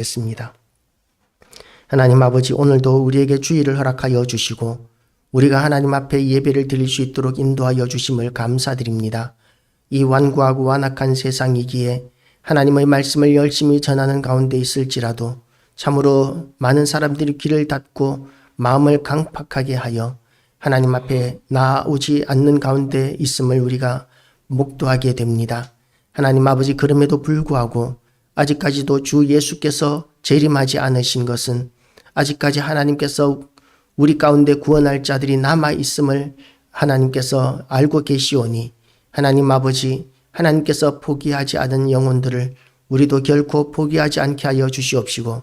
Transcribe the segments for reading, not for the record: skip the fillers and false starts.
겠습니다. 하나님 아버지, 오늘도 우리에게 주의를 허락하여 주시고 우리가 하나님 앞에 예배를 드릴 수 있도록 인도하여 주심을 감사드립니다. 이 완고하고 완악한 세상이기에 하나님의 말씀을 열심히 전하는 가운데 있을지라도 참으로 많은 사람들이 귀를 닫고 마음을 강팍하게 하여 하나님 앞에 나오지 않는 가운데 있음을 우리가 목도하게 됩니다. 하나님 아버지, 그럼에도 불구하고 아직까지도 주 예수께서 재림하지 않으신 것은 아직까지 하나님께서 우리 가운데 구원할 자들이 남아 있음을 하나님께서 알고 계시오니 하나님 아버지, 하나님께서 포기하지 않은 영혼들을 우리도 결코 포기하지 않게 하여 주시옵시고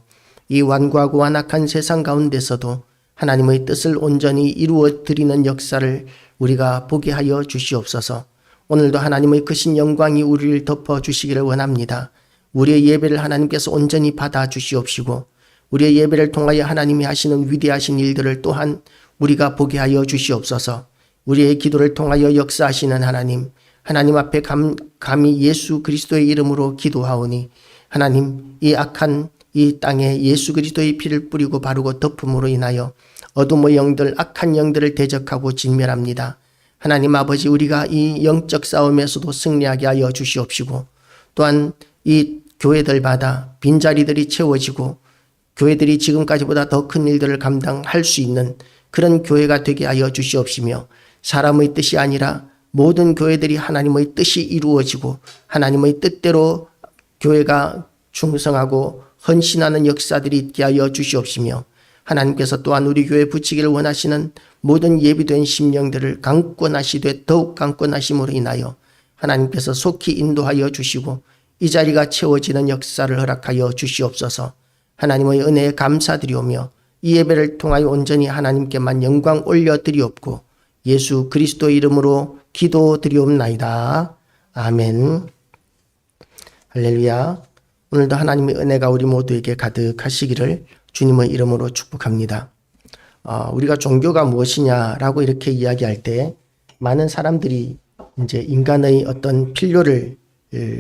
이 완고하고 완악한 세상 가운데서도 하나님의 뜻을 온전히 이루어 드리는 역사를 우리가 보게 하여 주시옵소서. 오늘도 하나님의 크신 영광이 우리를 덮어 주시기를 원합니다. 우리의 예배를 하나님께서 온전히 받아 주시옵시고 우리의 예배를 통하여 하나님이 하시는 위대하신 일들을 또한 우리가 보게 하여 주시옵소서. 우리의 기도를 통하여 역사하시는 하나님 앞에 감히 예수 그리스도의 이름으로 기도하오니 하나님, 이 악한 이 땅에 예수 그리스도의 피를 뿌리고 바르고 덮음으로 인하여 어둠의 영들, 악한 영들을 대적하고 진멸합니다. 하나님 아버지, 우리가 이 영적 싸움에서도 승리하게 하여 주시옵시고 또한 이 교회들마다 빈자리들이 채워지고 교회들이 지금까지보다 더 큰 일들을 감당할 수 있는 그런 교회가 되게 하여 주시옵시며 사람의 뜻이 아니라 모든 교회들이 하나님의 뜻이 이루어지고 하나님의 뜻대로 교회가 충성하고 헌신하는 역사들이 있게 하여 주시옵시며 하나님께서 또한 우리 교회에 붙이기를 원하시는 모든 예비된 심령들을 강권하시되 더욱 강권하심으로 인하여 하나님께서 속히 인도하여 주시고 이 자리가 채워지는 역사를 허락하여 주시옵소서. 하나님의 은혜에 감사드리오며 이 예배를 통하여 온전히 하나님께만 영광 올려드리옵고 예수 그리스도 이름으로 기도드리옵나이다. 아멘. 할렐루야. 오늘도 하나님의 은혜가 우리 모두에게 가득하시기를 주님의 이름으로 축복합니다. 우리가 종교가 무엇이냐라고 이렇게 이야기할 때 많은 사람들이 이제 인간의 어떤 필요를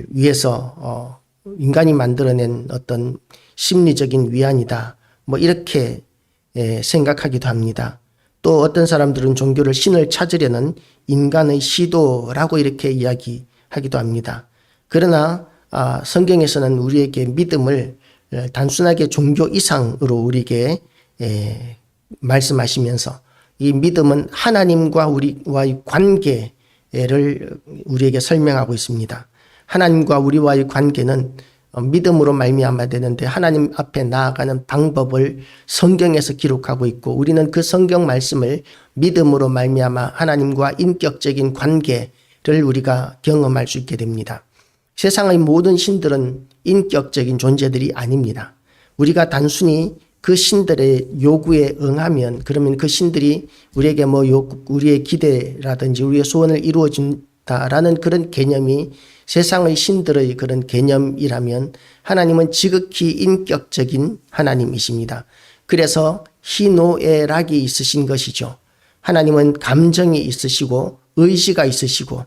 위해서 인간이 만들어낸 어떤 심리적인 위안이다, 뭐 이렇게 생각하기도 합니다. 또 어떤 사람들은 종교를 신을 찾으려는 인간의 시도라고 이렇게 이야기하기도 합니다. 그러나 성경에서는 우리에게 믿음을 단순하게 종교 이상으로 우리에게 말씀하시면서 이 믿음은 하나님과 우리와의 관계를 우리에게 설명하고 있습니다. 하나님과 우리와의 관계는 믿음으로 말미암아야 되는데 하나님 앞에 나아가는 방법을 성경에서 기록하고 있고 우리는 그 성경 말씀을 믿음으로 말미암아 하나님과 인격적인 관계를 우리가 경험할 수 있게 됩니다. 세상의 모든 신들은 인격적인 존재들이 아닙니다. 우리가 단순히 그 신들의 요구에 응하면 그러면 그 신들이 우리에게 우리의 기대라든지 우리의 소원을 이루어준다라는 그런 개념이 세상의 신들의 그런 개념이라면 하나님은 지극히 인격적인 하나님이십니다. 그래서 희노애락이 있으신 것이죠. 하나님은 감정이 있으시고 의지가 있으시고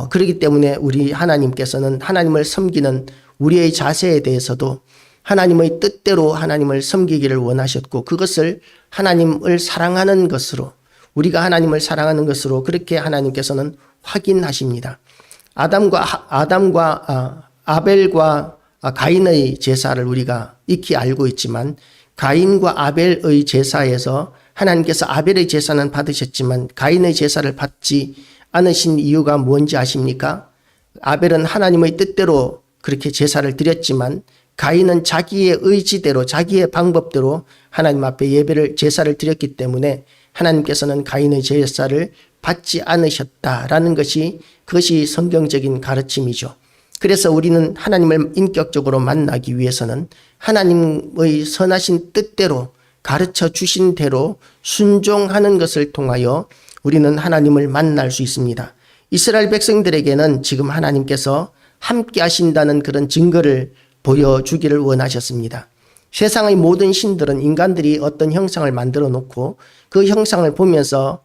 그렇기 때문에 우리 하나님께서는 하나님을 섬기는 우리의 자세에 대해서도 하나님의 뜻대로 하나님을 섬기기를 원하셨고 그것을 하나님을 사랑하는 것으로 우리가 하나님을 사랑하는 것으로 그렇게 하나님께서는 확인하십니다. 아담과 아벨과 가인의 제사를 우리가 익히 알고 있지만 가인과 아벨의 제사에서 하나님께서 아벨의 제사는 받으셨지만 가인의 제사를 받지 않으신 이유가 뭔지 아십니까? 아벨은 하나님의 뜻대로 그렇게 제사를 드렸지만 가인은 자기의 의지대로 자기의 방법대로 하나님 앞에 제사를 드렸기 때문에 하나님께서는 가인의 제사를 받지 않으셨다라는 그것이 성경적인 가르침이죠. 그래서 우리는 하나님을 인격적으로 만나기 위해서는 하나님의 선하신 뜻대로 가르쳐 주신 대로 순종하는 것을 통하여 우리는 하나님을 만날 수 있습니다. 이스라엘 백성들에게는 지금 하나님께서 함께 하신다는 그런 증거를 보여주기를 원하셨습니다. 세상의 모든 신들은 인간들이 어떤 형상을 만들어 놓고 그 형상을 보면서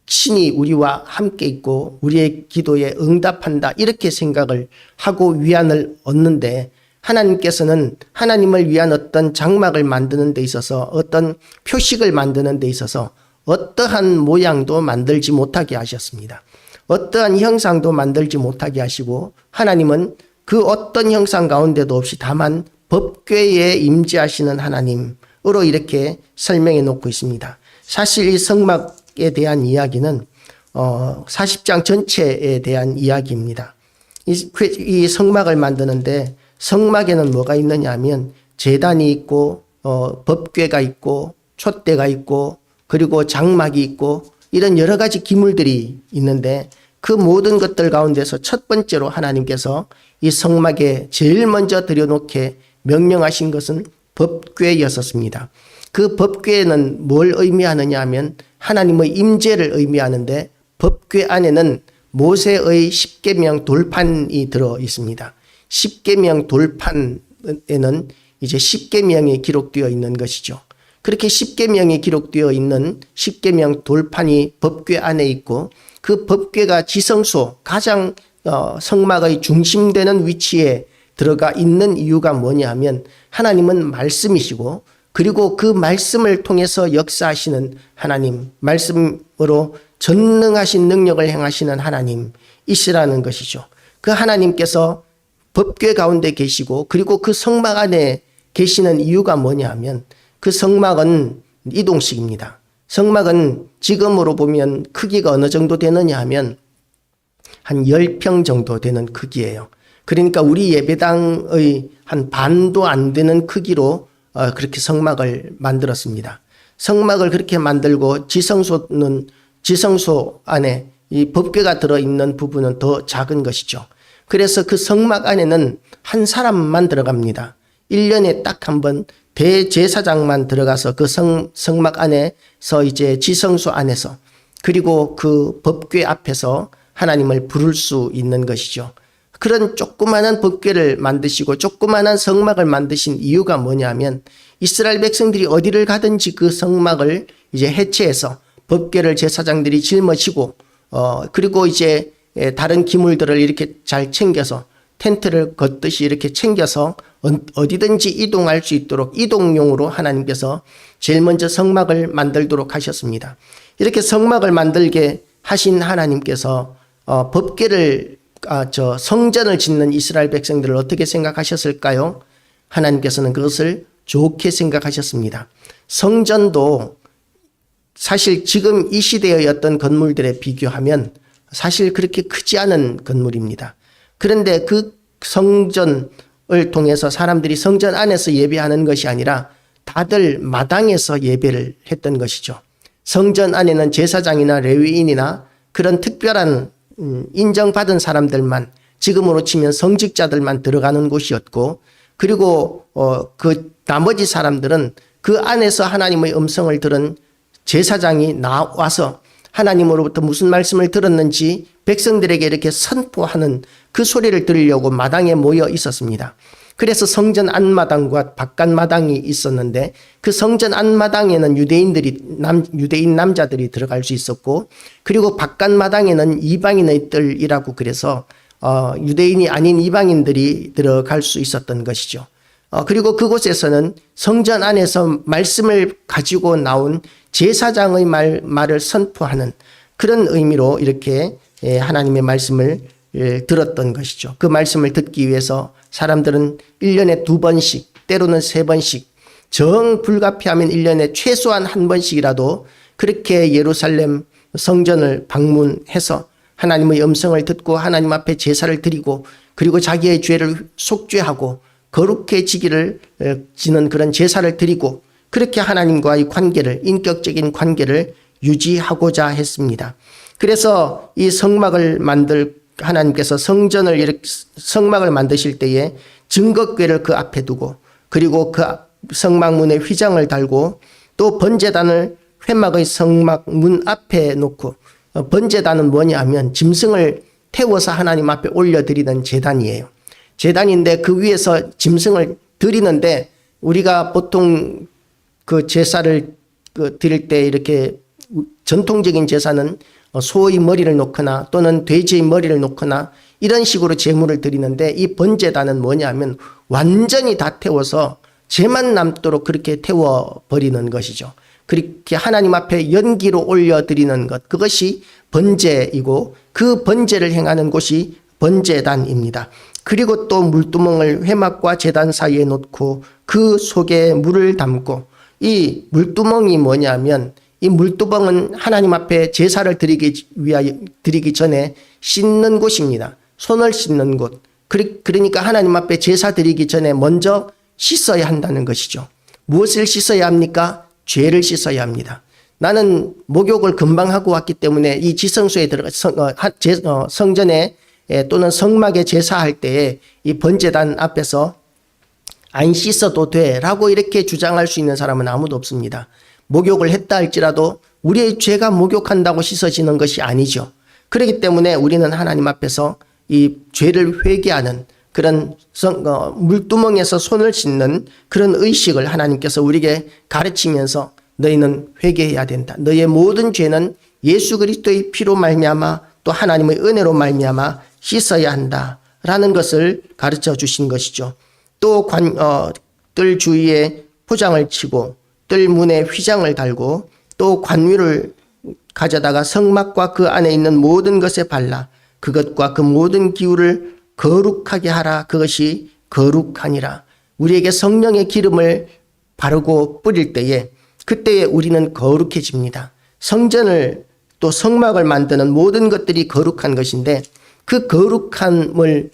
신이 우리와 함께 있고 우리의 기도에 응답한다 이렇게 생각을 하고 위안을 얻는데 하나님께서는 하나님을 위한 어떤 장막을 만드는 데 있어서 어떤 표식을 만드는 데 있어서 어떠한 모양도 만들지 못하게 하셨습니다. 어떠한 형상도 만들지 못하게 하시고 하나님은 그 어떤 형상 가운데도 없이 다만 법궤에 임재하시는 하나님으로 이렇게 설명해 놓고 있습니다. 사실 이 성막에 대한 이야기는 40장 전체에 대한 이야기입니다. 이 성막을 만드는데 성막에는 뭐가 있느냐 하면 제단이 있고 법궤가 있고 촛대가 있고 그리고 장막이 있고 이런 여러 가지 기물들이 있는데 그 모든 것들 가운데서 첫 번째로 하나님께서 이 성막에 제일 먼저 들여놓게 명령하신 것은 법궤였었습니다. 그 법궤는 뭘 의미하느냐 하면 하나님의 임재를 의미하는데 법궤 안에는 모세의 십계명 돌판이 들어 있습니다. 십계명 돌판에는 이제 십계명이 기록되어 있는 것이죠. 그렇게 십계명이 기록되어 있는 십계명 돌판이 법궤 안에 있고 그 법궤가 지성소 가장 성막의 중심되는 위치에 들어가 있는 이유가 뭐냐 하면 하나님은 말씀이시고 그리고 그 말씀을 통해서 역사하시는 하나님, 말씀으로 전능하신 능력을 행하시는 하나님이시라는 것이죠. 그 하나님께서 법궤 가운데 계시고 그리고 그 성막 안에 계시는 이유가 뭐냐 하면 그 성막은 이동식입니다. 성막은 지금으로 보면 크기가 어느 정도 되느냐 하면 한 10평 정도 되는 크기예요. 그러니까 우리 예배당의 한 반도 안 되는 크기로 그렇게 성막을 만들었습니다. 성막을 그렇게 만들고 지성소 안에 이 법궤가 들어있는 부분은 더 작은 것이죠. 그래서 그 성막 안에는 한 사람만 들어갑니다. 1년에 딱 한 번 대제사장만 들어가서 그 성막 안에서 이제 지성소 안에서 그리고 그 법궤 앞에서 하나님을 부를 수 있는 것이죠. 그런 조그마한 법궤를 만드시고 조그마한 성막을 만드신 이유가 뭐냐면 이스라엘 백성들이 어디를 가든지 그 성막을 이제 해체해서 법궤를 제사장들이 짊어지고 그리고 이제 다른 기물들을 이렇게 잘 챙겨서 텐트를 걷듯이 이렇게 챙겨서 어디든지 이동할 수 있도록 이동용으로 하나님께서 제일 먼저 성막을 만들도록 하셨습니다. 이렇게 성막을 만들게 하신 하나님께서 법궤를 성전을 짓는 이스라엘 백성들을 어떻게 생각하셨을까요? 하나님께서는 그것을 좋게 생각하셨습니다. 성전도 사실 지금 이 시대의 어떤 건물들에 비교하면 사실 그렇게 크지 않은 건물입니다. 그런데 그 성전을 통해서 사람들이 성전 안에서 예배하는 것이 아니라 다들 마당에서 예배를 했던 것이죠. 성전 안에는 제사장이나 레위인이나 그런 특별한 인정받은 사람들만, 지금으로 치면 성직자들만 들어가는 곳이었고, 그리고 그 나머지 사람들은 그 안에서 하나님의 음성을 들은 제사장이 나와서 하나님으로부터 무슨 말씀을 들었는지 백성들에게 이렇게 선포하는 그 소리를 들으려고 마당에 모여 있었습니다. 그래서 성전 안마당과 바깥마당이 있었는데 그 성전 안마당에는 유대인 남자들이 들어갈 수 있었고, 그리고 바깥마당에는 이방인의들이라고 그래서 유대인이 아닌 이방인들이 들어갈 수 있었던 것이죠. 그리고 그곳에서는 성전 안에서 말씀을 가지고 나온 제사장의 말을 선포하는 그런 의미로 이렇게 하나님의 말씀을 들었던 것이죠. 그 말씀을 듣기 위해서 사람들은 1년에 2번씩, 때로는 3번씩, 정 불가피하면 1년에 최소한 1번씩이라도 그렇게 예루살렘 성전을 방문해서 하나님의 음성을 듣고 하나님 앞에 제사를 드리고 그리고 자기의 죄를 속죄하고 거룩해지기를 지는 그런 제사를 드리고 그렇게 하나님과의 관계를, 인격적인 관계를 유지하고자 했습니다. 그래서 이 하나님께서 성막을 만드실 때에 증거궤를 그 앞에 두고 그리고 그 성막문에 휘장을 달고 또 번제단을 회막의 성막 문 앞에 놓고, 번제단은 뭐냐 하면 짐승을 태워서 하나님 앞에 올려드리는 제단이에요. 제단인데 그 위에서 짐승을 드리는데 우리가 보통 그 제사를 드릴 때 이렇게 전통적인 제사는 소의 머리를 놓거나 또는 돼지의 머리를 놓거나 이런 식으로 제물을 드리는데, 이 번제단은 뭐냐면 완전히 다 태워서 죄만 남도록 그렇게 태워버리는 것이죠. 그렇게 하나님 앞에 연기로 올려드리는 것, 그것이 번제이고 그 번제를 행하는 곳이 번제단입니다. 그리고 또 물두멍을 회막과 제단 사이에 놓고 그 속에 물을 담고, 이 물두멍이 뭐냐면 이 물두멍은 하나님 앞에 제사를 드리기 전에 씻는 곳입니다. 손을 씻는 곳. 그러니까 하나님 앞에 제사 드리기 전에 먼저 씻어야 한다는 것이죠. 무엇을 씻어야 합니까? 죄를 씻어야 합니다. 나는 목욕을 금방 하고 왔기 때문에 이 지성소에 들어가 성전에 또는 성막에 제사할 때에 이 번제단 앞에서 안 씻어도 돼라고 이렇게 주장할 수 있는 사람은 아무도 없습니다. 목욕을 했다 할지라도 우리의 죄가 목욕한다고 씻어지는 것이 아니죠. 그렇기 때문에 우리는 하나님 앞에서 이 죄를 회개하는 그런 물두멍에서 손을 씻는 그런 의식을 하나님께서 우리에게 가르치면서 너희는 회개해야 된다. 너희의 모든 죄는 예수 그리스도의 피로 말미암아 또 하나님의 은혜로 말미암아 씻어야 한다라는 것을 가르쳐 주신 것이죠. 또 뜰 주위에 포장을 치고 뜰 문에 휘장을 달고 또 관위를 가져다가 성막과 그 안에 있는 모든 것에 발라 그것과 그 모든 기울을 거룩하게 하라. 그것이 거룩하니라. 우리에게 성령의 기름을 바르고 뿌릴 때에 그때에 우리는 거룩해집니다. 성전을 또 성막을 만드는 모든 것들이 거룩한 것인데 그 거룩함을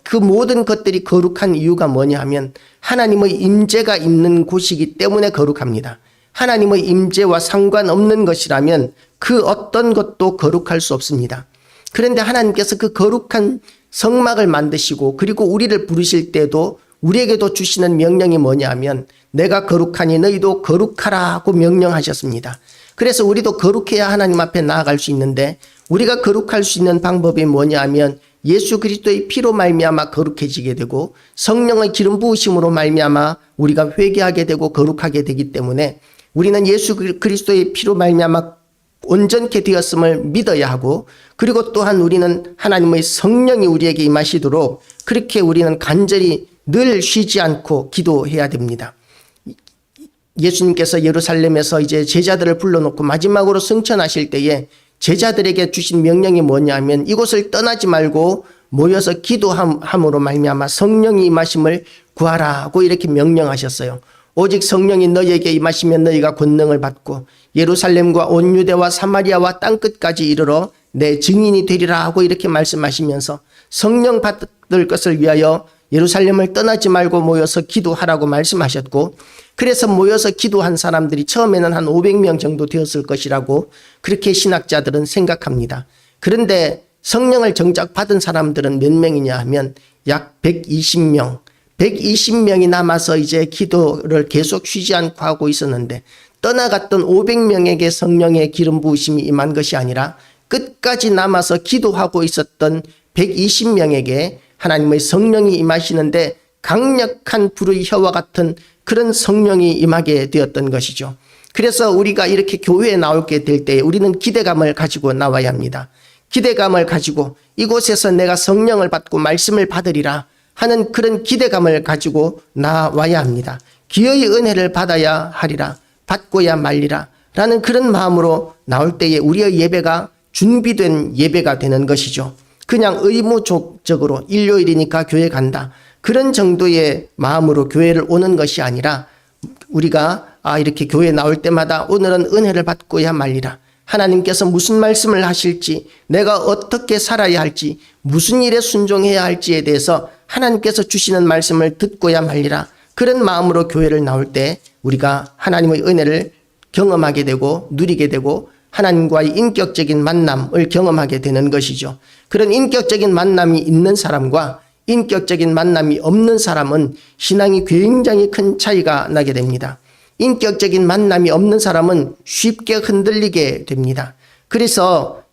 그 모든 것들이 거룩한 이유가 뭐냐 하면 하나님의 임재가 있는 곳이기 때문에 거룩합니다. 하나님의 임재와 상관없는 것이라면 그 어떤 것도 거룩할 수 없습니다. 그런데 하나님께서 그 거룩한 성막을 만드시고 그리고 우리를 부르실 때도 우리에게도 주시는 명령이 뭐냐 하면 내가 거룩하니 너희도 거룩하라고 명령하셨습니다. 그래서 우리도 거룩해야 하나님 앞에 나아갈 수 있는데 우리가 거룩할 수 있는 방법이 뭐냐 하면 예수 그리스도의 피로 말미암아 거룩해지게 되고 성령의 기름 부으심으로 말미암아 우리가 회개하게 되고 거룩하게 되기 때문에 우리는 예수 그리스도의 피로 말미암아 온전케 되었음을 믿어야 하고 그리고 또한 우리는 하나님의 성령이 우리에게 임하시도록 그렇게 우리는 간절히 늘 쉬지 않고 기도해야 됩니다. 예수님께서 예루살렘에서 이제 제자들을 불러놓고 마지막으로 승천하실 때에 제자들에게 주신 명령이 뭐냐면 이곳을 떠나지 말고 모여서 기도함으로 말미암아 성령이 임하심을 구하라고 이렇게 명령하셨어요. 오직 성령이 너희에게 임하시면 너희가 권능을 받고 예루살렘과 온 유대와 사마리아와 땅끝까지 이르러 내 증인이 되리라 하고 이렇게 말씀하시면서 성령 받을 것을 위하여 예루살렘을 떠나지 말고 모여서 기도하라고 말씀하셨고 그래서 모여서 기도한 사람들이 처음에는 한 500명 정도 되었을 것이라고 그렇게 신학자들은 생각합니다. 그런데 성령을 정작 받은 사람들은 몇 명이냐 하면 약 120명. 120명이 남아서 이제 기도를 계속 쉬지 않고 하고 있었는데 떠나갔던 500명에게 성령의 기름 부으심이 임한 것이 아니라 끝까지 남아서 기도하고 있었던 120명에게 하나님의 성령이 임하시는데 강력한 불의 혀와 같은 그런 성령이 임하게 되었던 것이죠. 그래서 우리가 이렇게 교회에 나오게 될 때 우리는 기대감을 가지고 나와야 합니다. 기대감을 가지고 이곳에서 내가 성령을 받고 말씀을 받으리라 하는 그런 기대감을 가지고 나와야 합니다. 기어이 은혜를 받아야 하리라, 받고야 말리라 라는 그런 마음으로 나올 때에 우리의 예배가 준비된 예배가 되는 것이죠. 그냥 의무적으로 일요일이니까 교회 간다. 그런 정도의 마음으로 교회를 오는 것이 아니라 우리가 이렇게 교회 나올 때마다 오늘은 은혜를 받고야 말리라. 하나님께서 무슨 말씀을 하실지, 내가 어떻게 살아야 할지, 무슨 일에 순종해야 할지에 대해서 하나님께서 주시는 말씀을 듣고야 말리라. 그런 마음으로 교회를 나올 때 우리가 하나님의 은혜를 경험하게 되고 누리게 되고 하나님과의 인격적인 만남을 경험하게 되는 것이죠. 그런 인격적인 만남이 있는 사람과 인격적인 만남이 없는 사람은 신앙이 굉장히 큰 차이가 나게 됩니다. 인격적인 만남이 없는 사람은 쉽게 흔들리게 됩니다. 그래서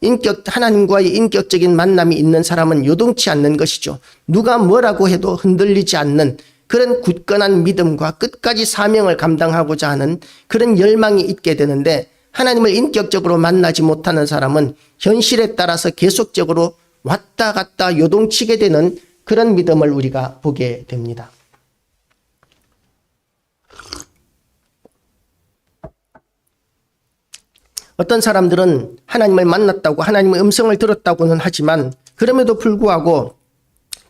하나님과의 인격적인 만남이 있는 사람은 요동치 않는 것이죠. 누가 뭐라고 해도 흔들리지 않는 그런 굳건한 믿음과 끝까지 사명을 감당하고자 하는 그런 열망이 있게 되는데 하나님을 인격적으로 만나지 못하는 사람은 현실에 따라서 계속적으로 왔다 갔다 요동치게 되는 그런 믿음을 우리가 보게 됩니다. 어떤 사람들은 하나님을 만났다고 하나님의 음성을 들었다고는 하지만 그럼에도 불구하고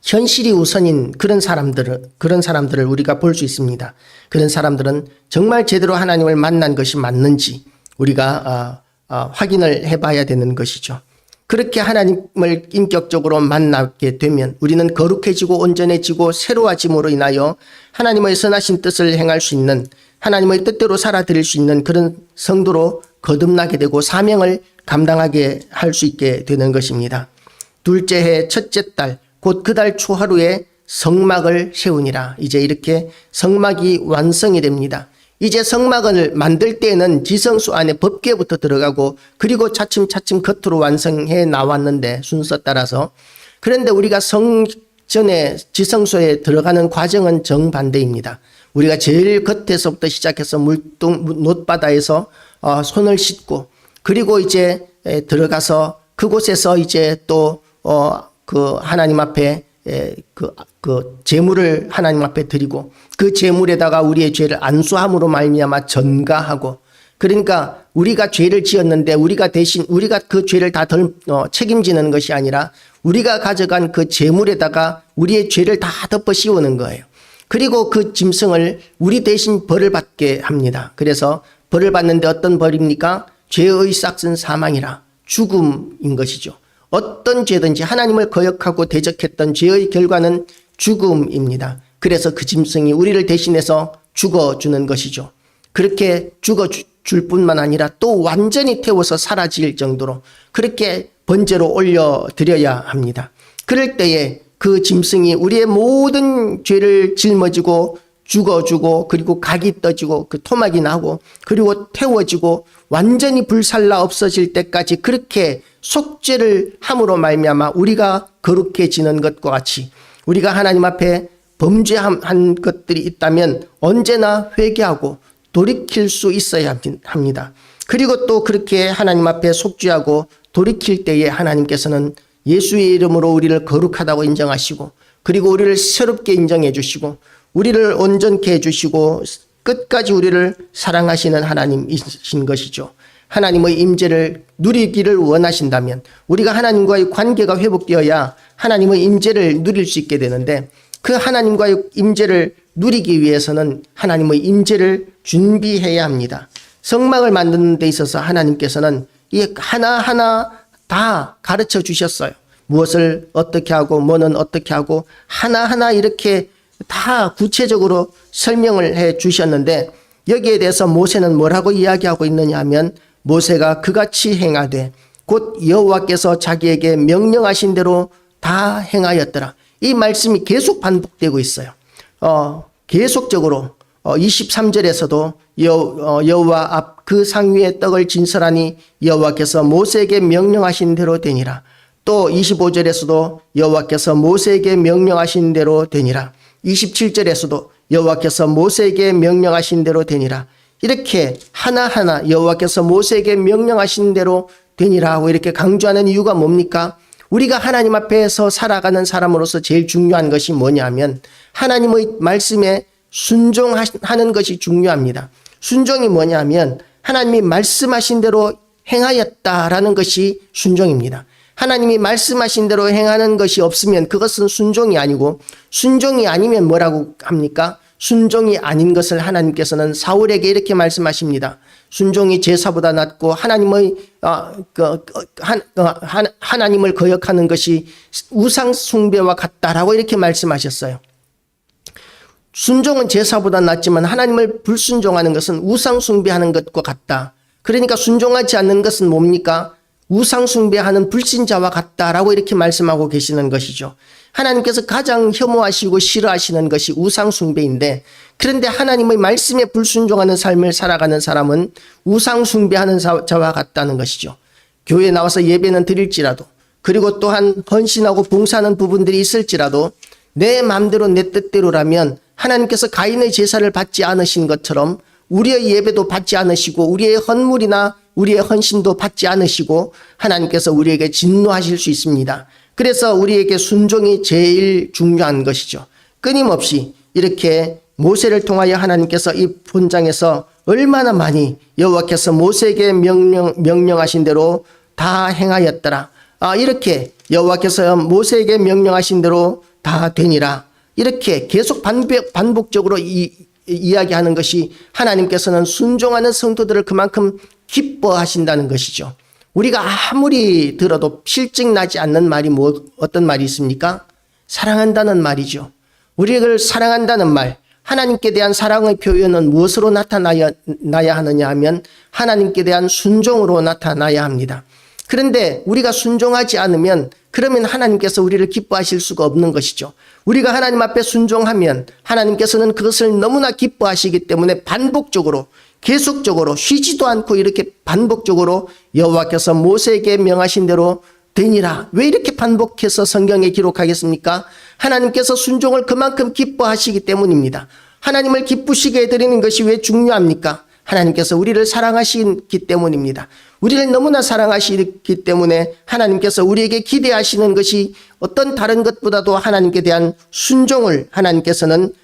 현실이 우선인 그런 사람들을 우리가 볼 수 있습니다. 그런 사람들은 정말 제대로 하나님을 만난 것이 맞는지 우리가 확인을 해봐야 되는 것이죠. 그렇게 하나님을 인격적으로 만나게 되면 우리는 거룩해지고 온전해지고 새로워짐으로 인하여 하나님의 선하신 뜻을 행할 수 있는, 하나님의 뜻대로 살아드릴 수 있는 그런 성도로 거듭나게 되고 사명을 감당하게 할 수 있게 되는 것입니다. 둘째 해 첫째 달 곧 그 달 초하루에 성막을 세우니라. 이제 이렇게 성막이 완성이 됩니다. 이제 성막을 만들 때에는 지성소 안에 법궤부터 들어가고 그리고 차츰차츰 겉으로 완성해 나왔는데 순서 따라서, 그런데 우리가 성전의 지성소에 들어가는 과정은 정반대입니다. 우리가 제일 겉에서부터 시작해서 놋바다에서 손을 씻고 그리고 이제 들어가서 그곳에서 이제 또 그 하나님 앞에 그 제물을 하나님 앞에 드리고 그 제물에다가 우리의 죄를 안수함으로 말미암아 전가하고, 그러니까 우리가 죄를 지었는데 우리가 그 죄를 다 책임지는 것이 아니라 우리가 가져간 그 제물에다가 우리의 죄를 다 덮어 씌우는 거예요. 그리고 그 짐승을 우리 대신 벌을 받게 합니다. 그래서 벌을 받는데 어떤 벌입니까? 죄의 싹슨 사망이라, 죽음인 것이죠. 어떤 죄든지 하나님을 거역하고 대적했던 죄의 결과는 죽음입니다. 그래서 그 짐승이 우리를 대신해서 죽어주는 것이죠. 그렇게 죽어줄 뿐만 아니라 또 완전히 태워서 사라질 정도로 그렇게 번제로 올려드려야 합니다. 그럴 때에 그 짐승이 우리의 모든 죄를 짊어지고 죽어주고 그리고 각이 떠지고 그 토막이 나고 그리고 태워지고 완전히 불살라 없어질 때까지 그렇게 속죄를 함으로 말미암아 우리가 거룩해지는 것과 같이 우리가 하나님 앞에 범죄한 것들이 있다면 언제나 회개하고 돌이킬 수 있어야 합니다. 그리고 또 그렇게 하나님 앞에 속죄하고 돌이킬 때에 하나님께서는 예수의 이름으로 우리를 거룩하다고 인정하시고 그리고 우리를 새롭게 인정해 주시고 우리를 온전케 해주시고 끝까지 우리를 사랑하시는 하나님이신 것이죠. 하나님의 임재를 누리기를 원하신다면 우리가 하나님과의 관계가 회복되어야 하나님의 임재를 누릴 수 있게 되는데, 그 하나님과의 임재를 누리기 위해서는 하나님의 임재를 준비해야 합니다. 성막을 만드는 데 있어서 하나님께서는 이 하나하나 다 가르쳐 주셨어요. 무엇을 어떻게 하고 뭐는 어떻게 하고 하나하나 이렇게 다 구체적으로 설명을 해 주셨는데, 여기에 대해서 모세는 뭐라고 이야기하고 있느냐 하면 모세가 그같이 행하되 곧 여호와께서 자기에게 명령하신 대로 다 행하였더라. 이 말씀이 계속 반복되고 있어요. 계속적으로 23절에서도 여호와 앞 그 상 위에 떡을 진설하니 여호와께서 모세에게 명령하신 대로 되니라. 또 25절에서도 여호와께서 모세에게 명령하신 대로 되니라. 27절에서도 여호와께서 모세에게 명령하신 대로 되니라. 이렇게 하나하나 여호와께서 모세에게 명령하신 대로 되니라 하고 이렇게 강조하는 이유가 뭡니까? 우리가 하나님 앞에서 살아가는 사람으로서 제일 중요한 것이 뭐냐면 하나님의 말씀에 순종하는 것이 중요합니다. 순종이 뭐냐면 하나님이 말씀하신 대로 행하였다라는 것이 순종입니다. 하나님이 말씀하신 대로 행하는 것이 없으면 그것은 순종이 아니고, 순종이 아니면 뭐라고 합니까? 순종이 아닌 것을 하나님께서는 사울에게 이렇게 말씀하십니다. 순종이 제사보다 낫고 하나님을 거역하는 것이 우상 숭배와 같다라고 이렇게 말씀하셨어요. 순종은 제사보다 낫지만 하나님을 불순종하는 것은 우상 숭배하는 것과 같다. 그러니까 순종하지 않는 것은 뭡니까? 우상 숭배하는 불신자와 같다라고 이렇게 말씀하고 계시는 것이죠. 하나님께서 가장 혐오하시고 싫어하시는 것이 우상 숭배인데, 그런데 하나님의 말씀에 불순종하는 삶을 살아가는 사람은 우상 숭배하는 자와 같다는 것이죠. 교회에 나와서 예배는 드릴지라도, 그리고 또한 헌신하고 봉사하는 부분들이 있을지라도 내 마음대로 내 뜻대로라면 하나님께서 가인의 제사를 받지 않으신 것처럼 우리의 예배도 받지 않으시고 우리의 헌물이나 우리의 헌신도 받지 않으시고 하나님께서 우리에게 진노하실 수 있습니다. 그래서 우리에게 순종이 제일 중요한 것이죠. 끊임없이 이렇게 모세를 통하여 하나님께서 이 본장에서 얼마나 많이 여호와께서 모세에게 명령하신 대로 다 행하였더라. 이렇게 여호와께서 모세에게 명령하신 대로 다 되니라. 이렇게 계속 반복적으로 이야기하는 것이 하나님께서는 순종하는 성도들을 그만큼 기뻐하신다는 것이죠. 우리가 아무리 들어도 실증나지 않는 말이 어떤 말이 있습니까? 사랑한다는 말이죠. 우리를 사랑한다는 말, 하나님께 대한 사랑의 표현은 무엇으로 나타나야 하느냐 하면 하나님께 대한 순종으로 나타나야 합니다. 그런데 우리가 순종하지 않으면 그러면 하나님께서 우리를 기뻐하실 수가 없는 것이죠. 우리가 하나님 앞에 순종하면 하나님께서는 그것을 너무나 기뻐하시기 때문에 반복적으로 계속적으로 쉬지도 않고 이렇게 반복적으로 여호와께서 모세에게 명하신 대로 되니라. 왜 이렇게 반복해서 성경에 기록하겠습니까? 하나님께서 순종을 그만큼 기뻐하시기 때문입니다. 하나님을 기쁘시게 해드리는 것이 왜 중요합니까? 하나님께서 우리를 사랑하시기 때문입니다. 우리를 너무나 사랑하시기 때문에 하나님께서 우리에게 기대하시는 것이 어떤 다른 것보다도 하나님께 대한 순종을 하나님께서는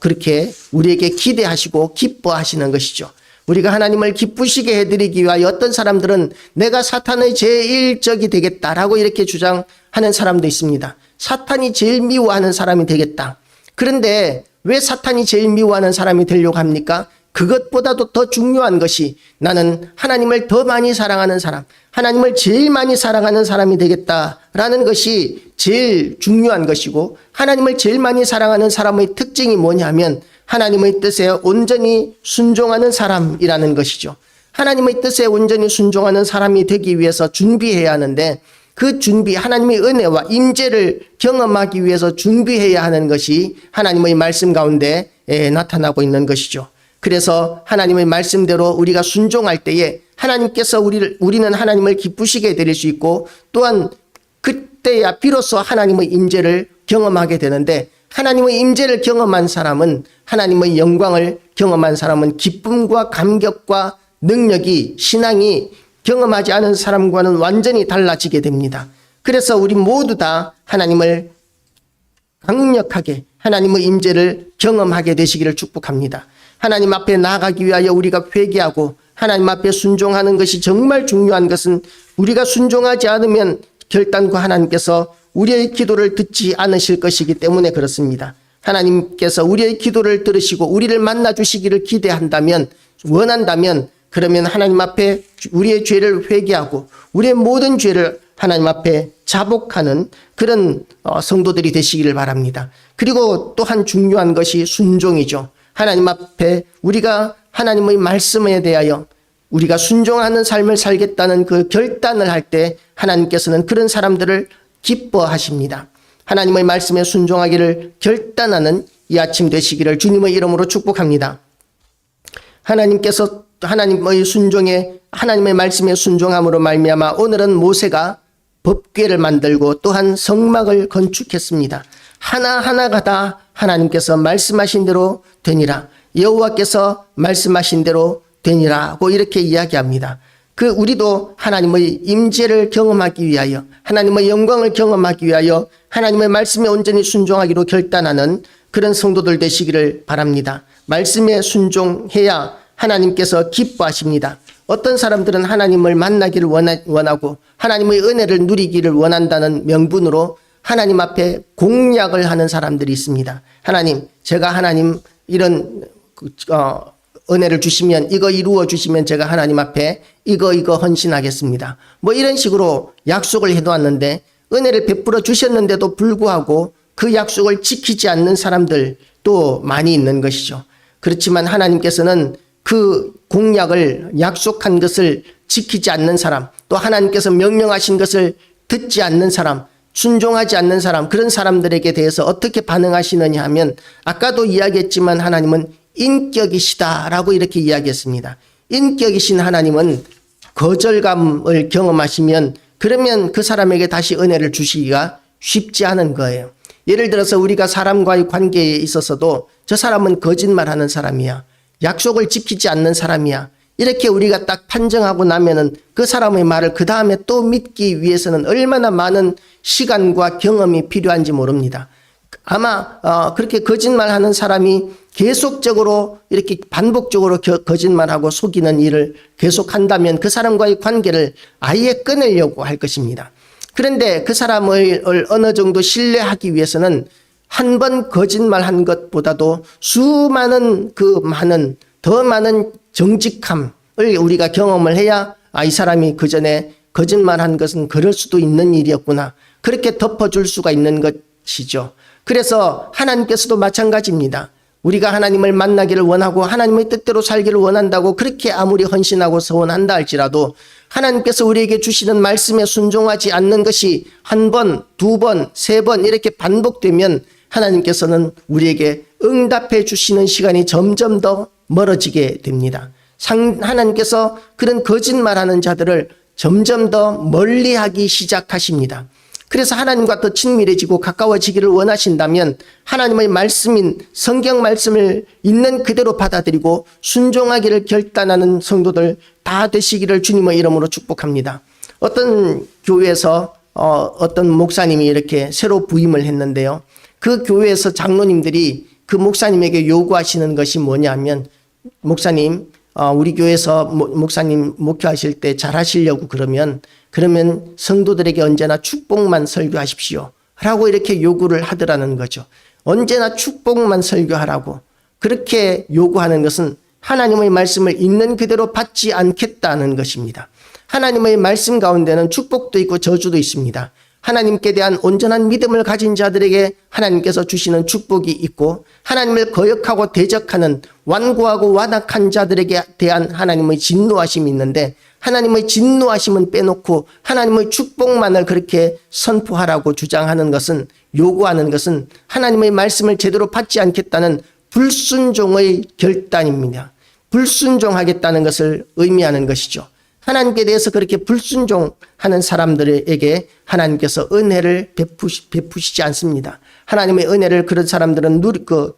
그렇게 우리에게 기대하시고 기뻐하시는 것이죠. 우리가 하나님을 기쁘시게 해드리기 위하여 어떤 사람들은 내가 사탄의 제일 적이 되겠다라고 이렇게 주장하는 사람도 있습니다. 사탄이 제일 미워하는 사람이 되겠다. 그런데 왜 사탄이 제일 미워하는 사람이 되려고 합니까? 그것보다도 더 중요한 것이 나는 하나님을 더 많이 사랑하는 사람, 하나님을 제일 많이 사랑하는 사람이 되겠다라는 것이 제일 중요한 것이고, 하나님을 제일 많이 사랑하는 사람의 특징이 뭐냐면 하나님의 뜻에 온전히 순종하는 사람이라는 것이죠. 하나님의 뜻에 온전히 순종하는 사람이 되기 위해서 준비해야 하는데 그 준비, 하나님의 은혜와 임재를 경험하기 위해서 준비해야 하는 것이 하나님의 말씀 가운데 나타나고 있는 것이죠. 그래서 하나님의 말씀대로 우리가 순종할 때에 하나님께서 우리는 하나님을 기쁘시게 해드릴 수 있고, 또한 그때야 비로소 하나님의 임재를 경험하게 되는데, 하나님의 임재를 경험한 사람은, 하나님의 영광을 경험한 사람은 기쁨과 감격과 능력이, 신앙이 경험하지 않은 사람과는 완전히 달라지게 됩니다. 그래서 우리 모두 다 하나님을 강력하게, 하나님의 임재를 경험하게 되시기를 축복합니다. 하나님 앞에 나아가기 위하여 우리가 회개하고 하나님 앞에 순종하는 것이 정말 중요한 것은, 우리가 순종하지 않으면 결단코 하나님께서 우리의 기도를 듣지 않으실 것이기 때문에 그렇습니다. 하나님께서 우리의 기도를 들으시고 우리를 만나 주시기를 기대한다면, 원한다면, 그러면 하나님 앞에 우리의 죄를 회개하고 우리의 모든 죄를 하나님 앞에 자복하는 그런 성도들이 되시기를 바랍니다. 그리고 또한 중요한 것이 순종이죠. 하나님 앞에 우리가 하나님의 말씀에 대하여 우리가 순종하는 삶을 살겠다는 그 결단을 할 때 하나님께서는 그런 사람들을 기뻐하십니다. 하나님의 말씀에 순종하기를 결단하는 이 아침 되시기를 주님의 이름으로 축복합니다. 하나님께서 하나님의 순종에, 하나님의 말씀에 순종함으로 말미암아 오늘은 모세가 법궤를 만들고 또한 성막을 건축했습니다. 하나하나가 다 하나님께서 말씀하신 대로 되니라, 여호와께서 말씀하신 대로 되니라고 이렇게 이야기합니다. 우리도 하나님의 임재를 경험하기 위하여, 하나님의 영광을 경험하기 위하여 하나님의 말씀에 온전히 순종하기로 결단하는 그런 성도들 되시기를 바랍니다. 말씀에 순종해야 하나님께서 기뻐하십니다. 어떤 사람들은 하나님을 만나기를 원하고 하나님의 은혜를 누리기를 원한다는 명분으로 하나님 앞에 공약을 하는 사람들이 있습니다. 하나님, 제가 하나님 이런 은혜를 주시면, 이거 이루어 주시면 제가 하나님 앞에 이거 헌신하겠습니다. 뭐 이런 식으로 약속을 해놓았는데, 은혜를 베풀어 주셨는데도 불구하고 그 약속을 지키지 않는 사람들도 많이 있는 것이죠. 그렇지만 하나님께서는 그 공약을, 약속한 것을 지키지 않는 사람, 또 하나님께서 명령하신 것을 듣지 않는 사람, 순종하지 않는 사람, 그런 사람들에게 대해서 어떻게 반응하시느냐 하면, 아까도 이야기했지만 하나님은 인격이시다라고 이렇게 이야기했습니다. 인격이신 하나님은 거절감을 경험하시면 그러면 그 사람에게 다시 은혜를 주시기가 쉽지 않은 거예요. 예를 들어서 우리가 사람과의 관계에 있어서도 저 사람은 거짓말하는 사람이야, 약속을 지키지 않는 사람이야, 이렇게 우리가 딱 판정하고 나면은 그 사람의 말을 그 다음에 또 믿기 위해서는 얼마나 많은 시간과 경험이 필요한지 모릅니다. 아마 그렇게 거짓말하는 사람이 계속적으로 이렇게 반복적으로 거짓말하고 속이는 일을 계속한다면 그 사람과의 관계를 아예 끊으려고 할 것입니다. 그런데 그 사람을 어느 정도 신뢰하기 위해서는 한 번 거짓말한 것보다도 수많은 더 많은 정직함을 우리가 경험을 해야 이 사람이 그 전에 거짓말한 것은 그럴 수도 있는 일이었구나, 그렇게 덮어줄 수가 있는 것이죠. 그래서 하나님께서도 마찬가지입니다. 우리가 하나님을 만나기를 원하고 하나님의 뜻대로 살기를 원한다고 그렇게 아무리 헌신하고 서원한다 할지라도 하나님께서 우리에게 주시는 말씀에 순종하지 않는 것이 한 번, 두 번, 세 번 이렇게 반복되면 하나님께서는 우리에게 응답해 주시는 시간이 점점 더 멀어지게 됩니다. 하나님께서 그런 거짓말하는 자들을 점점 더 멀리하기 시작하십니다. 그래서 하나님과 더 친밀해지고 가까워지기를 원하신다면 하나님의 말씀인 성경 말씀을 있는 그대로 받아들이고 순종하기를 결단하는 성도들 다 되시기를 주님의 이름으로 축복합니다. 어떤 교회에서 어떤 목사님이 이렇게 새로 부임을 했는데요. 그 교회에서 장로님들이 그 목사님에게 요구하시는 것이 뭐냐면, 목사님, 우리 교회에서 목사님 목회하실 때 잘하시려고 그러면 성도들에게 언제나 축복만 설교하십시오 라고 이렇게 요구를 하더라는 거죠. 언제나 축복만 설교하라고 그렇게 요구하는 것은 하나님의 말씀을 있는 그대로 받지 않겠다는 것입니다. 하나님의 말씀 가운데는 축복도 있고 저주도 있습니다. 하나님께 대한 온전한 믿음을 가진 자들에게 하나님께서 주시는 축복이 있고, 하나님을 거역하고 대적하는 완고하고 완악한 자들에게 대한 하나님의 진노하심이 있는데, 하나님의 진노하심은 빼놓고 하나님의 축복만을 그렇게 선포하라고 주장하는 것은, 요구하는 것은 하나님의 말씀을 제대로 받지 않겠다는 불순종의 결단입니다. 불순종하겠다는 것을 의미하는 것이죠. 하나님께 대해서 그렇게 불순종하는 사람들에게 하나님께서 은혜를 베푸시지 않습니다. 하나님의 은혜를 그런 사람들은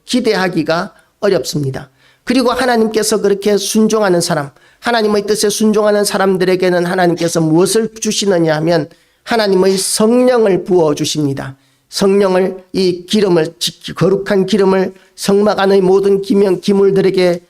기대하기가 어렵습니다. 그리고 하나님께서 그렇게 순종하는 사람, 하나님의 뜻에 순종하는 사람들에게는 하나님께서 무엇을 주시느냐 하면 하나님의 성령을 부어주십니다. 성령을, 이 기름을, 거룩한 기름을 성막 안의 모든 기물들에게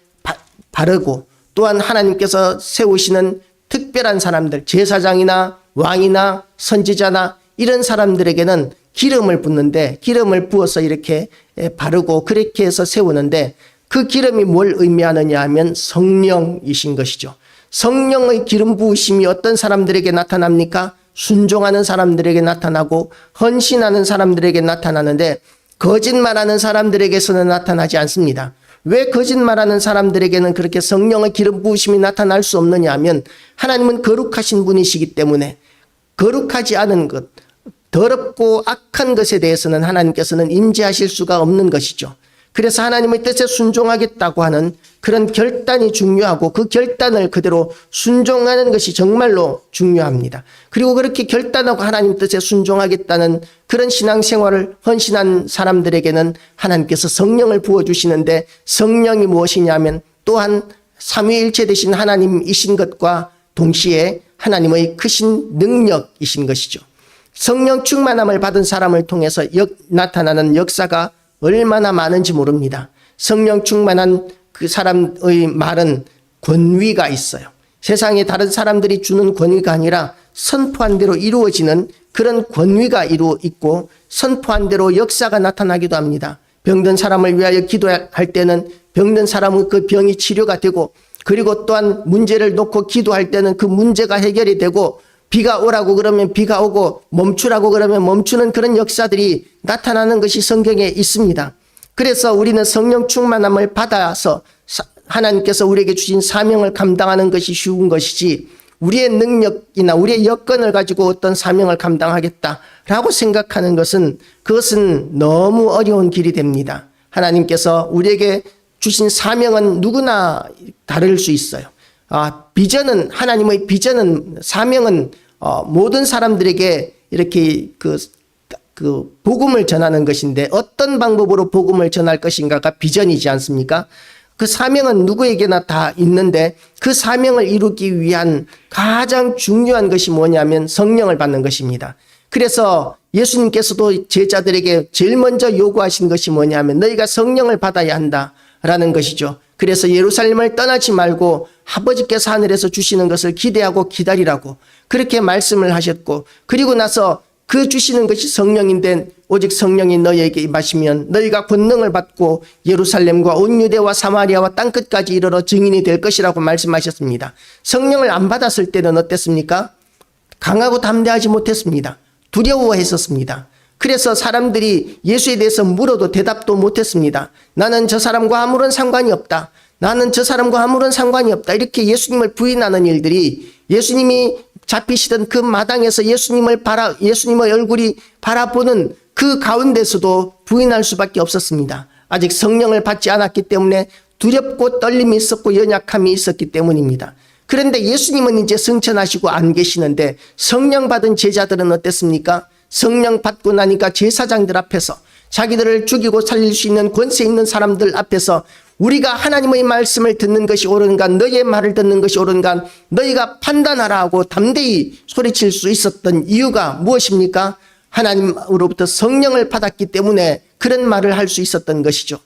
바르고, 또한 하나님께서 세우시는 특별한 사람들, 제사장이나 왕이나 선지자나 이런 사람들에게는 기름을 붓는데, 기름을 부어서 이렇게 바르고 그렇게 해서 세우는데, 그 기름이 뭘 의미하느냐 하면 성령이신 것이죠. 성령의 기름 부으심이 어떤 사람들에게 나타납니까? 순종하는 사람들에게 나타나고 헌신하는 사람들에게 나타나는데, 거짓말하는 사람들에게서는 나타나지 않습니다. 왜 거짓말하는 사람들에게는 그렇게 성령의 기름 부으심이 나타날 수 없느냐 하면, 하나님은 거룩하신 분이시기 때문에 거룩하지 않은 것, 더럽고 악한 것에 대해서는 하나님께서는 임재하실 수가 없는 것이죠. 그래서 하나님의 뜻에 순종하겠다고 하는 그런 결단이 중요하고, 그 결단을 그대로 순종하는 것이 정말로 중요합니다. 그리고 그렇게 결단하고 하나님 뜻에 순종하겠다는 그런 신앙생활을 헌신한 사람들에게는 하나님께서 성령을 부어주시는데, 성령이 무엇이냐면 또한 삼위일체 되신 하나님이신 것과 동시에 하나님의 크신 능력이신 것이죠. 성령 충만함을 받은 사람을 통해서 나타나는 역사가 얼마나 많은지 모릅니다. 성령 충만한 그 사람의 말은 권위가 있어요. 세상에 다른 사람들이 주는 권위가 아니라 선포한 대로 이루어지는 그런 권위가 있고, 선포한 대로 역사가 나타나기도 합니다. 병든 사람을 위하여 기도할 때는 병든 사람은 그 병이 치료가 되고, 그리고 또한 문제를 놓고 기도할 때는 그 문제가 해결이 되고, 비가 오라고 그러면 비가 오고, 멈추라고 그러면 멈추는 그런 역사들이 나타나는 것이 성경에 있습니다. 그래서 우리는 성령 충만함을 받아서 하나님께서 우리에게 주신 사명을 감당하는 것이 쉬운 것이지, 우리의 능력이나 우리의 여건을 가지고 어떤 사명을 감당하겠다라고 생각하는 것은, 그것은 너무 어려운 길이 됩니다. 하나님께서 우리에게 주신 사명은 누구나 다를 수 있어요. 비전은, 하나님의 비전은, 사명은 모든 사람들에게 이렇게 그 복음을 전하는 것인데, 어떤 방법으로 복음을 전할 것인가가 비전이지 않습니까? 그 사명은 누구에게나 다 있는데 그 사명을 이루기 위한 가장 중요한 것이 뭐냐면 성령을 받는 것입니다. 그래서 예수님께서도 제자들에게 제일 먼저 요구하신 것이 뭐냐면 너희가 성령을 받아야 한다라는 것이죠. 그래서 예루살렘을 떠나지 말고 아버지께서 하늘에서 주시는 것을 기대하고 기다리라고 그렇게 말씀을 하셨고, 그리고 나서 그 주시는 것이 성령인데 오직 성령이 너희에게 임하시면 너희가 권능을 받고 예루살렘과 온 유대와 사마리아와 땅끝까지 이르러 증인이 될 것이라고 말씀하셨습니다. 성령을 안 받았을 때는 어땠습니까? 강하고 담대하지 못했습니다. 두려워했었습니다. 그래서 사람들이 예수에 대해서 물어도 대답도 못했습니다. 나는 저 사람과 아무런 상관이 없다. 나는 저 사람과 아무런 상관이 없다. 이렇게 예수님을 부인하는 일들이, 예수님이 잡히시던 그 마당에서 예수님의 얼굴이 바라보는 그 가운데서도 부인할 수밖에 없었습니다. 아직 성령을 받지 않았기 때문에 두렵고 떨림이 있었고 연약함이 있었기 때문입니다. 그런데 예수님은 이제 승천하시고 안 계시는데 성령 받은 제자들은 어땠습니까? 성령 받고 나니까 제사장들 앞에서, 자기들을 죽이고 살릴 수 있는 권세 있는 사람들 앞에서 우리가 하나님의 말씀을 듣는 것이 옳은가, 너희의 말을 듣는 것이 옳은가 너희가 판단하라 하고 담대히 소리칠 수 있었던 이유가 무엇입니까? 하나님으로부터 성령을 받았기 때문에 그런 말을 할 수 있었던 것이죠.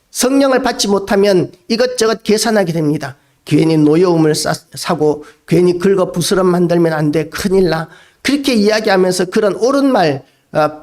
성령을 받지 못하면 이것저것 계산하게 됩니다. 괜히 노여움을 사고 괜히 긁어 부스럼 만들면 안 돼, 큰일 나, 그렇게 이야기하면서 그런 옳은 말,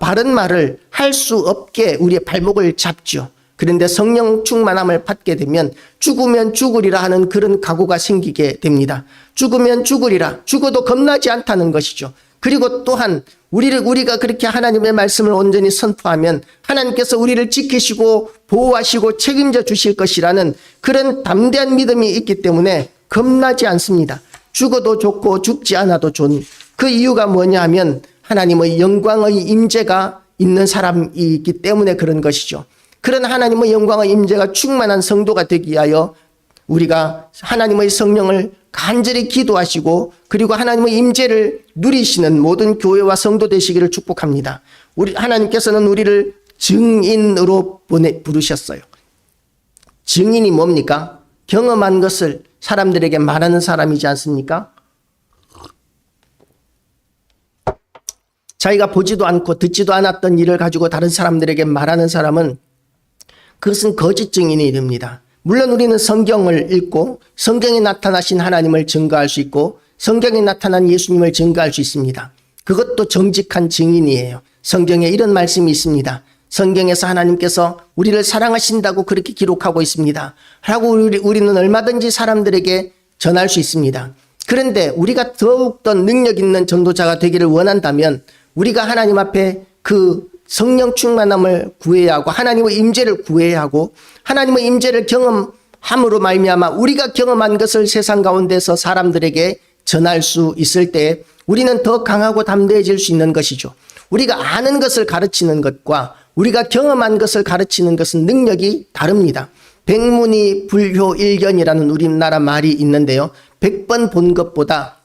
바른 말을 할 수 없게 우리의 발목을 잡죠. 그런데 성령 충만함을 받게 되면 죽으면 죽으리라 하는 그런 각오가 생기게 됩니다. 죽으면 죽으리라, 죽어도 겁나지 않다는 것이죠. 그리고 또한 우리가 그렇게 하나님의 말씀을 온전히 선포하면 하나님께서 우리를 지키시고 보호하시고 책임져 주실 것이라는 그런 담대한 믿음이 있기 때문에 겁나지 않습니다. 죽어도 좋고 죽지 않아도 좋은 그 이유가 뭐냐 하면 하나님의 영광의 임재가 있는 사람이기 때문에 그런 것이죠. 그런 하나님의 영광의 임재가 충만한 성도가 되기 위하여 우리가 하나님의 성령을 간절히 기도하시고 그리고 하나님의 임재를 누리시는 모든 교회와 성도 되시기를 축복합니다. 하나님께서는 우리를 증인으로 부르셨어요. 증인이 뭡니까? 경험한 것을 사람들에게 말하는 사람이지 않습니까? 자기가 보지도 않고 듣지도 않았던 일을 가지고 다른 사람들에게 말하는 사람은 그것은 거짓 증인이 됩니다. 물론 우리는 성경을 읽고 성경에 나타나신 하나님을 증거할 수 있고 성경에 나타난 예수님을 증거할 수 있습니다. 그것도 정직한 증인이에요. 성경에 이런 말씀이 있습니다. 성경에서 하나님께서 우리를 사랑하신다고 그렇게 기록하고 있습니다. 라고 우리는 얼마든지 사람들에게 전할 수 있습니다. 그런데 우리가 더욱더 능력 있는 전도자가 되기를 원한다면 우리가 하나님 앞에 그 성령 충만함을 구해야 하고 하나님의 임재를 구해야 하고 하나님의 임재를 경험함으로 말미암아 우리가 경험한 것을 세상 가운데서 사람들에게 전할 수 있을 때 우리는 더 강하고 담대해질 수 있는 것이죠. 우리가 아는 것을 가르치는 것과 우리가 경험한 것을 가르치는 것은 능력이 다릅니다. 백문이 불효일견이라는 우리나라 말이 있는데요. 100번 본 것보다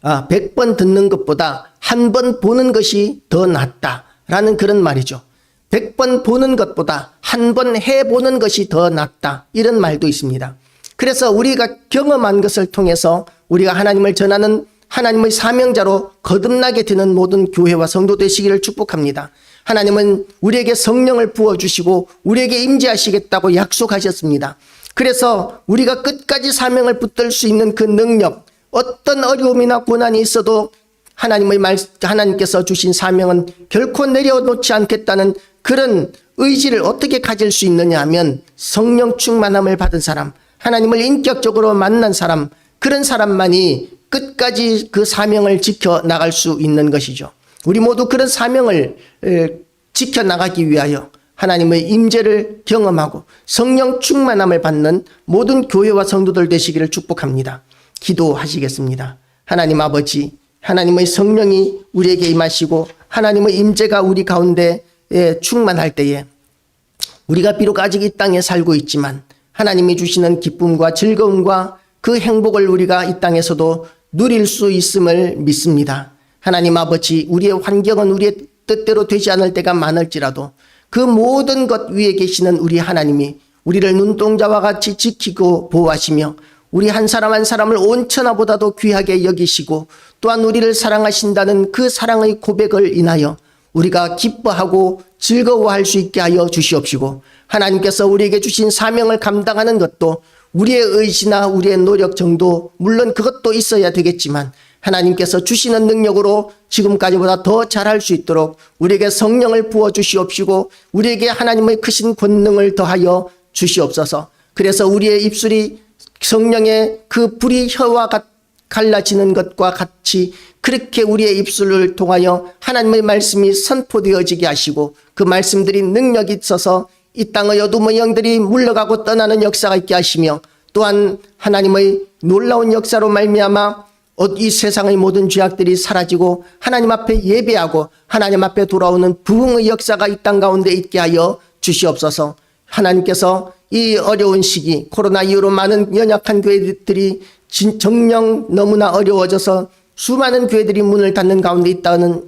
100번 듣는 것보다 한 번 보는 것이 더 낫다라는 그런 말이죠. 100번 보는 것보다 한 번 해보는 것이 더 낫다, 이런 말도 있습니다. 그래서 우리가 경험한 것을 통해서 우리가 하나님을 전하는 하나님의 사명자로 거듭나게 되는 모든 교회와 성도 되시기를 축복합니다. 하나님은 우리에게 성령을 부어주시고 우리에게 임재하시겠다고 약속하셨습니다. 그래서 우리가 끝까지 사명을 붙들 수 있는 그 능력, 어떤 어려움이나 고난이 있어도 하나님께서 주신 사명은 결코 내려놓지 않겠다는 그런 의지를 어떻게 가질 수 있느냐 하면 성령 충만함을 받은 사람, 하나님을 인격적으로 만난 사람, 그런 사람만이 끝까지 그 사명을 지켜나갈 수 있는 것이죠. 우리 모두 그런 사명을 지켜나가기 위하여 하나님의 임재를 경험하고 성령 충만함을 받는 모든 교회와 성도들 되시기를 축복합니다. 기도하시겠습니다. 하나님 아버지, 하나님의 성령이 우리에게 임하시고 하나님의 임재가 우리 가운데 충만할 때에 우리가 비록 아직 이 땅에 살고 있지만 하나님이 주시는 기쁨과 즐거움과 그 행복을 우리가 이 땅에서도 누릴 수 있음을 믿습니다. 하나님 아버지, 우리의 환경은 우리의 뜻대로 되지 않을 때가 많을지라도 그 모든 것 위에 계시는 우리 하나님이 우리를 눈동자와 같이 지키고 보호하시며 우리 한 사람 한 사람을 온 천하보다도 귀하게 여기시고 또한 우리를 사랑하신다는 그 사랑의 고백을 인하여 우리가 기뻐하고 즐거워할 수 있게 하여 주시옵시고, 하나님께서 우리에게 주신 사명을 감당하는 것도 우리의 의지나 우리의 노력 정도, 물론 그것도 있어야 되겠지만 하나님께서 주시는 능력으로 지금까지보다 더 잘할 수 있도록 우리에게 성령을 부어 주시옵시고 우리에게 하나님의 크신 권능을 더하여 주시옵소서. 그래서 우리의 입술이 성령의 그 불이 혀와 갈라지는 것과 같이 그렇게 우리의 입술을 통하여 하나님의 말씀이 선포되어지게 하시고 그 말씀들이 능력이 있어서 이 땅의 어둠의 영들이 물러가고 떠나는 역사가 있게 하시며, 또한 하나님의 놀라운 역사로 말미암아 이 세상의 모든 죄악들이 사라지고 하나님 앞에 예배하고 하나님 앞에 돌아오는 부흥의 역사가 이 땅 가운데 있게 하여 주시옵소서. 하나님께서 이 어려운 시기, 코로나 이후로 많은 연약한 교회들이 정령 너무나 어려워져서 수많은 교회들이 문을 닫는 가운데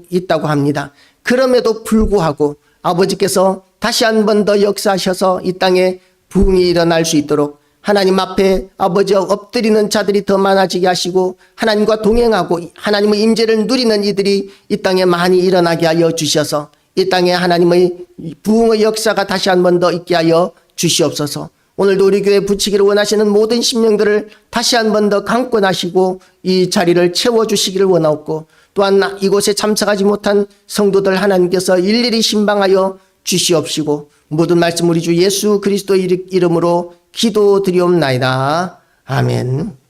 있다고 합니다. 그럼에도 불구하고 아버지께서 다시 한 번 더 역사하셔서 이 땅에 부흥이 일어날 수 있도록 하나님 앞에 아버지 엎드리는 자들이 더 많아지게 하시고 하나님과 동행하고 하나님의 임재를 누리는 이들이 이 땅에 많이 일어나게 하여 주셔서 이 땅에 하나님의 부흥의 역사가 다시 한 번 더 있게 하여 주시옵소서. 오늘도 우리 교회 붙이기를 원하시는 모든 심령들을 다시 한 번 더 강권하시고 이 자리를 채워주시기를 원하옵고, 또한 이곳에 참석하지 못한 성도들 하나님께서 일일이 신방하여 주시옵시고 모든 말씀 우리 주 예수 그리스도의 이름으로 기도드리옵나이다. 아멘.